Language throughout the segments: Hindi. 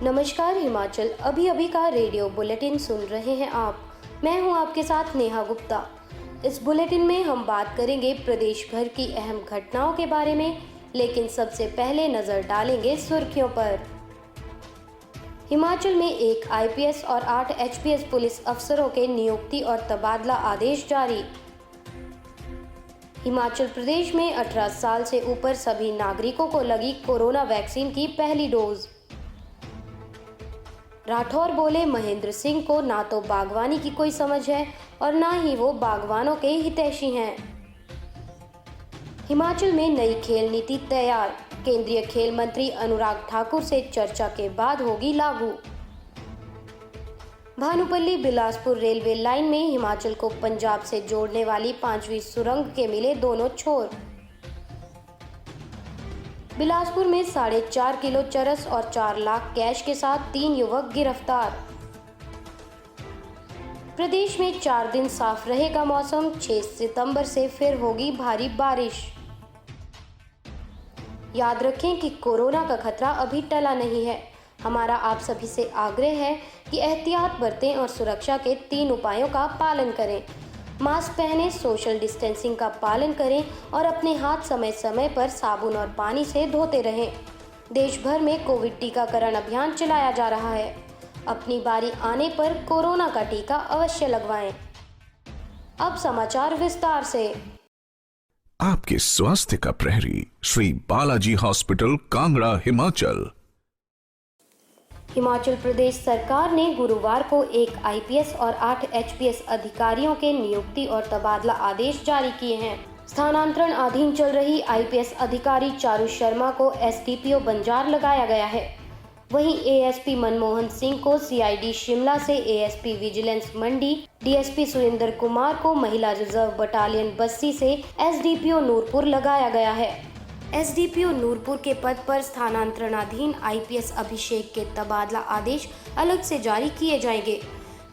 नमस्कार हिमाचल, अभी अभी का रेडियो बुलेटिन सुन रहे हैं आप। मैं हूं आपके साथ नेहा गुप्ता। इस बुलेटिन में हम बात करेंगे प्रदेश भर की अहम घटनाओं के बारे में, लेकिन सबसे पहले नजर डालेंगे सुर्खियों पर। हिमाचल में 1 आईपीएस और 8 एचपीएस पुलिस अफसरों के नियुक्ति और तबादला आदेश जारी। हिमाचल प्रदेश में 18 साल से ऊपर सभी नागरिकों को लगी कोरोना वैक्सीन की पहली डोज। राठौर बोले, महेंद्र सिंह को ना तो बागवानी की कोई समझ है और ना ही वो बागवानों के हितैषी हैं। हिमाचल में नई खेल नीति तैयार, केंद्रीय खेल मंत्री अनुराग ठाकुर से चर्चा के बाद होगी लागू। भानुपल्ली बिलासपुर रेलवे लाइन में हिमाचल को पंजाब से जोड़ने वाली 5वीं सुरंग के मिले दोनों छोर। बिलासपुर में 4.5 किलो चरस और 4 लाख कैश के साथ 3 युवक गिरफ्तार। प्रदेश में 4 दिन साफ रहेगा मौसम, 6 सितंबर से फिर होगी भारी बारिश। याद रखें कि कोरोना का खतरा अभी टला नहीं है। हमारा आप सभी से आग्रह है कि एहतियात बरतें और सुरक्षा के 3 उपायों का पालन करें। मास्क पहनें, सोशल डिस्टेंसिंग का पालन करें और अपने हाथ समय समय पर साबुन और पानी से धोते रहें। देश भर में कोविड टीकाकरण अभियान चलाया जा रहा है। अपनी बारी आने पर कोरोना का टीका अवश्य लगवाएं। अब समाचार विस्तार से। आपके स्वास्थ्य का प्रहरी श्री बालाजी हॉस्पिटल, कांगड़ा, हिमाचल। हिमाचल प्रदेश सरकार ने गुरुवार को 1 आईपीएस और 8 एचपीएस अधिकारियों के नियुक्ति और तबादला आदेश जारी किए हैं। स्थानांतरण अधीन चल रही आईपीएस अधिकारी चारू शर्मा को एसडीपीओ बंजार लगाया गया है। वहीं एएसपी मनमोहन सिंह को सीआईडी शिमला से एएसपी विजिलेंस मंडी, डीएसपी सुरेंद्र कुमार को महिला रिजर्व बटालियन बस्सी से एसडीपीओ नूरपुर लगाया गया है। एसडीपीओ नूरपुर के पद पर स्थानांतरणाधीन आईपीएस अभिषेक के तबादला आदेश अलग से जारी किए जाएंगे।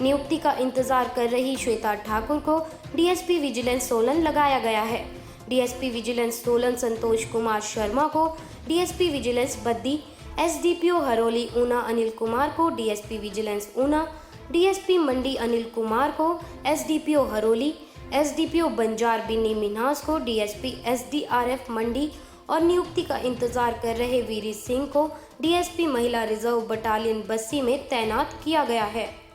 नियुक्ति का इंतजार कर रही श्वेता ठाकुर को डीएसपी विजिलेंस सोलन लगाया गया है। डीएसपी विजिलेंस सोलन संतोष कुमार शर्मा को DSP vigilance Baddi, SDPO Haroli Una Anil Kumar को डीएसपी विजिलेंस ऊना, डीएसपी मंडी अनिल कुमार को एसडीपीओ हरोली, एसडीपीओ बंजार बिन्नी मिन्हास को डीएसपी एसडीआरएफ मंडी और नियुक्ति का इंतजार कर रहे वीरी सिंह को डीएसपी महिला रिजर्व बटालियन बस्सी में तैनात किया गया है।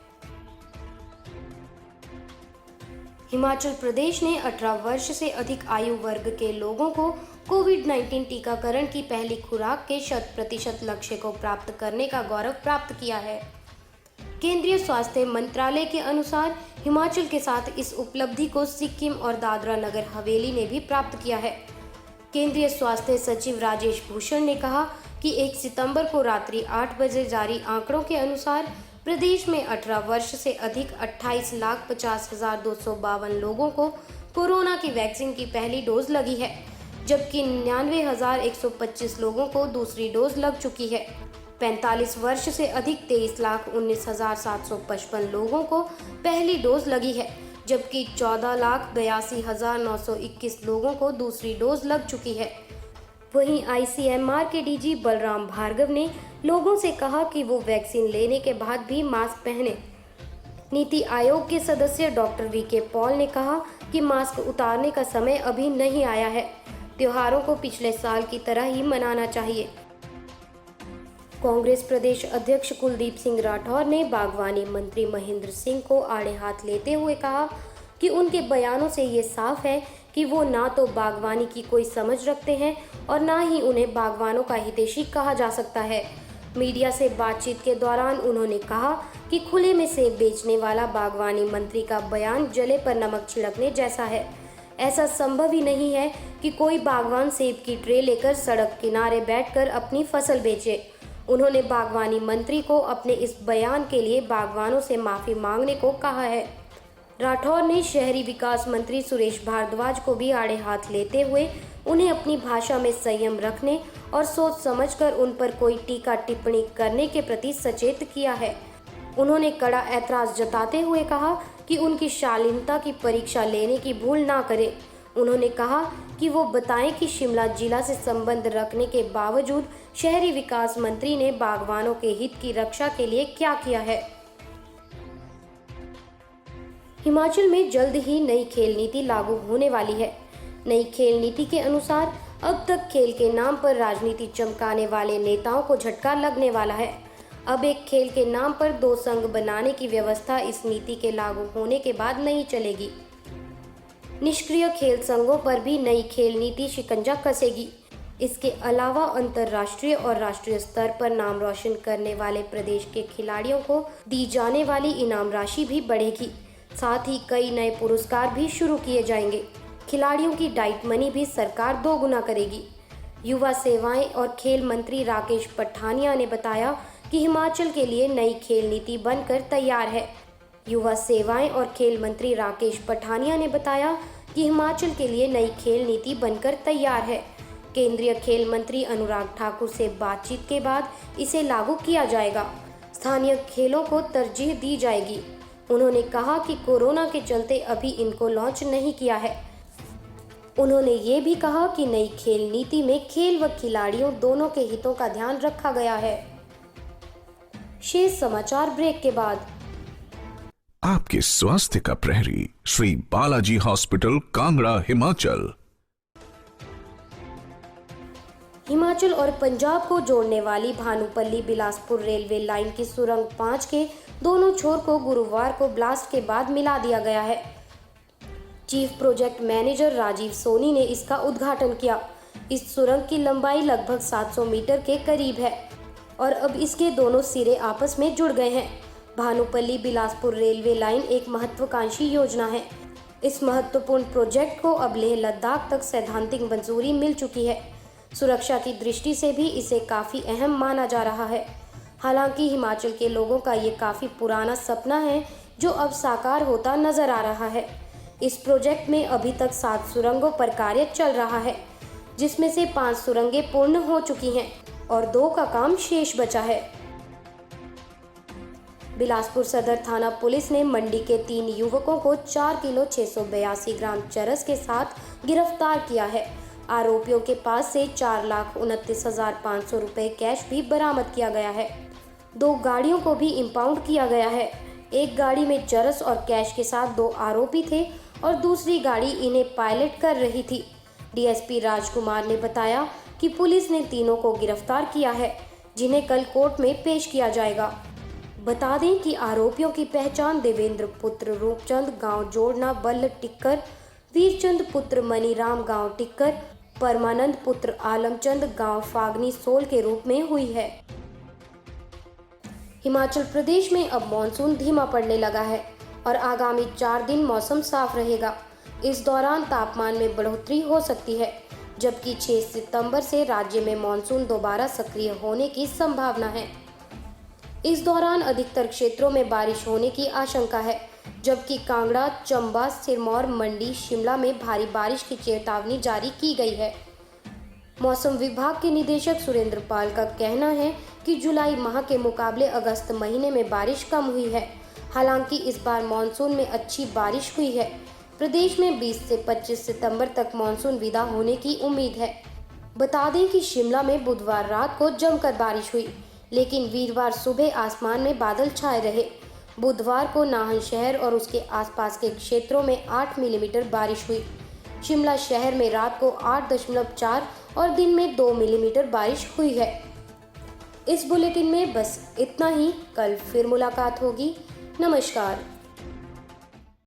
हिमाचल प्रदेश ने 18 वर्ष से अधिक आयु वर्ग के लोगों को कोविड-19 टीकाकरण की पहली खुराक के 100% लक्ष्य को प्राप्त करने का गौरव प्राप्त किया है। केंद्रीय स्वास्थ्य मंत्रालय के अनुसार हिमाचल के साथ इस उपलब्धि को सिक्किम और दादरा नगर हवेली ने भी प्राप्त किया है। केंद्रीय स्वास्थ्य सचिव राजेश भूषण ने कहा कि 1 सितंबर को रात्रि 8 बजे जारी आंकड़ों के अनुसार प्रदेश में 18 वर्ष से अधिक 28,50,252 लोगों को कोरोना की वैक्सीन की पहली डोज लगी है, जबकि 99,125 लोगों को दूसरी डोज लग चुकी है। 45 वर्ष से अधिक 23,19,755 लोगों को पहली डोज लगी है, जबकि 14,82,921 लोगों को दूसरी डोज लग चुकी है। वहीं आईसीएमआर के डीजी बलराम भार्गव ने लोगों से कहा कि वो वैक्सीन लेने के बाद भी मास्क पहने। नीति आयोग के सदस्य डॉक्टर वीके पॉल ने कहा कि मास्क उतारने का समय अभी नहीं आया है। त्योहारों को पिछले साल की तरह ही मनाना चाहिए। कांग्रेस प्रदेश अध्यक्ष कुलदीप सिंह राठौर ने बागवानी मंत्री महेंद्र सिंह को आड़े हाथ लेते हुए कहा कि उनके बयानों से ये साफ है कि वो ना तो बागवानी की कोई समझ रखते हैं और ना ही उन्हें बागवानों का हितैषी कहा जा सकता है। मीडिया से बातचीत के दौरान उन्होंने कहा कि खुले में सेब बेचने वाला बागवानी मंत्री का बयान जले पर नमक छिड़कने जैसा है। ऐसा संभव ही नहीं है कि कोई बागवान सेब की ट्रे लेकर सड़क किनारे बैठकर अपनी फसल बेचे। उन्होंने बागवानी मंत्री को अपने इस बयान के लिए बागवानों से माफी मांगने को कहा है। राठौर ने शहरी विकास मंत्री सुरेश भारद्वाज को भी आड़े हाथ लेते हुए उन्हें अपनी भाषा में संयम रखने और सोच समझकर उन पर कोई टीका टिप्पणी करने के प्रति सचेत किया है। उन्होंने कड़ा ऐतराज जताते हुए कहा कि उनकी शालीनता की परीक्षा लेने की भूल ना करें। उन्होंने कहा कि वो बताएं कि शिमला जिला से संबंध रखने के बावजूद शहरी विकास मंत्री ने बागवानों के हित की रक्षा के लिए क्या किया है। हिमाचल में जल्द ही नई खेल नीति लागू होने वाली है। नई खेल नीति के अनुसार अब तक खेल के नाम पर राजनीति चमकाने वाले नेताओं को झटका लगने वाला है। अब एक खेल के नाम पर 2 संघ बनाने की व्यवस्था इस नीति के लागू होने के बाद नहीं चलेगी। निष्क्रिय खेल संघों पर भी नई खेल नीति शिकंजा कसेगी। इसके अलावा अंतर्राष्ट्रीय और राष्ट्रीय स्तर पर नाम रोशन करने वाले प्रदेश के खिलाड़ियों को दी जाने वाली इनाम राशि भी बढ़ेगी। साथ ही कई नए पुरस्कार भी शुरू किए जाएंगे। खिलाड़ियों की डाइट मनी भी सरकार 2 गुना करेगी। युवा सेवाएं और खेल मंत्री राकेश पठानिया ने बताया कि हिमाचल के लिए नई खेल नीति बनकर तैयार है। युवा सेवाएं और खेल मंत्री राकेश पठानिया ने बताया कि हिमाचल के लिए नई खेल नीति बनकर तैयार है। केंद्रीय खेल मंत्री अनुराग ठाकुर से बातचीत के बाद इसे लागू किया जाएगा। स्थानीय खेलों को तरजीह दी जाएगी। उन्होंने कहा कि कोरोना के चलते अभी इनको लॉन्च नहीं किया है। उन्होंने ये भी कहा कि नई खेल नीति में खेल व खिलाड़ियों दोनों के हितों का ध्यान रखा गया है। शेष समाचार ब्रेक के बाद। आपके स्वास्थ्य का प्रहरी श्री बालाजी हॉस्पिटल कांगड़ा हिमाचल। हिमाचल और पंजाब को जोड़ने वाली भानुपल्ली बिलासपुर रेलवे लाइन की सुरंग 5 के दोनों छोर को गुरुवार को ब्लास्ट के बाद मिला दिया गया है। Chief project manager Rajiv Soni ने इसका उद्घाटन किया। इस सुरंग की लंबाई लगभग 700 मीटर के करीब है और अब इसके दोनों सिरे आपस में जुड़ गए हैं। भानुपल्ली बिलासपुर रेलवे लाइन एक महत्वाकांक्षी योजना है। इस महत्वपूर्ण प्रोजेक्ट को अब लेह लद्दाख तक सैद्धांतिक मंजूरी मिल चुकी है। सुरक्षा की दृष्टि से भी इसे काफ़ी अहम माना जा रहा है। हालांकि हिमाचल के लोगों का ये काफ़ी पुराना सपना है जो अब साकार होता नजर आ रहा है। इस प्रोजेक्ट में अभी तक 7 सुरंगों पर कार्य चल रहा है, जिसमें से 5 सुरंगें पूर्ण हो चुकी हैं और 2 का काम शेष बचा है। बिलासपुर सदर थाना पुलिस ने मंडी के 3 युवकों को 4 किलो 682 ग्राम चरस के साथ गिरफ्तार किया है। आरोपियों के पास से 4,29,500 रुपए कैश भी बरामद किया गया है। 2 गाड़ियों को भी इंपाउंड किया गया है। एक गाड़ी में चरस और कैश के साथ 2 आरोपी थे और दूसरी गाड़ी इन्हें पायलट कर रही थी। डीएसपी राजकुमार ने बताया कि पुलिस ने तीनों को गिरफ्तार किया है, जिन्हें कल कोर्ट में पेश किया जाएगा। बता दें कि आरोपियों की पहचान देवेंद्र पुत्र रूपचंद गांव जोड़ना बल्ल टिक्कर, वीरचंद पुत्र मनीराम गांव टिक्कर, परमानंद पुत्र आलमचंद गांव फागनी सोल के रूप में हुई है। हिमाचल प्रदेश में अब मॉनसून धीमा पड़ने लगा है और आगामी 4 दिन मौसम साफ रहेगा। इस दौरान तापमान में बढ़ोतरी हो सकती है, जबकि 6 सितंबर से राज्य में मॉनसून दोबारा सक्रिय होने की संभावना है। इस दौरान अधिकतर क्षेत्रों में बारिश होने की आशंका है, जबकि कांगड़ा, चंबा, सिरमौर, मंडी, शिमला में भारी बारिश की चेतावनी जारी की गई है। मौसम विभाग के निदेशक सुरेंद्र पाल का कहना है कि जुलाई माह के मुकाबले अगस्त महीने में बारिश कम हुई है। हालांकि इस बार मानसून में अच्छी बारिश हुई है। प्रदेश में 20 से 25 सितंबर तक मानसून विदा होने की उम्मीद है। बता दें कि शिमला में बुधवार रात को जमकर बारिश हुई, लेकिन वीरवार सुबह आसमान में बादल छाए रहे। बुधवार को नाहन शहर और उसके आसपास के क्षेत्रों में 8 मिलीमीटर बारिश हुई। शिमला शहर में रात को 8.4 और दिन में 2 मिलीमीटर बारिश हुई है। इस बुलेटिन में बस इतना ही। कल फिर मुलाकात होगी। नमस्कार।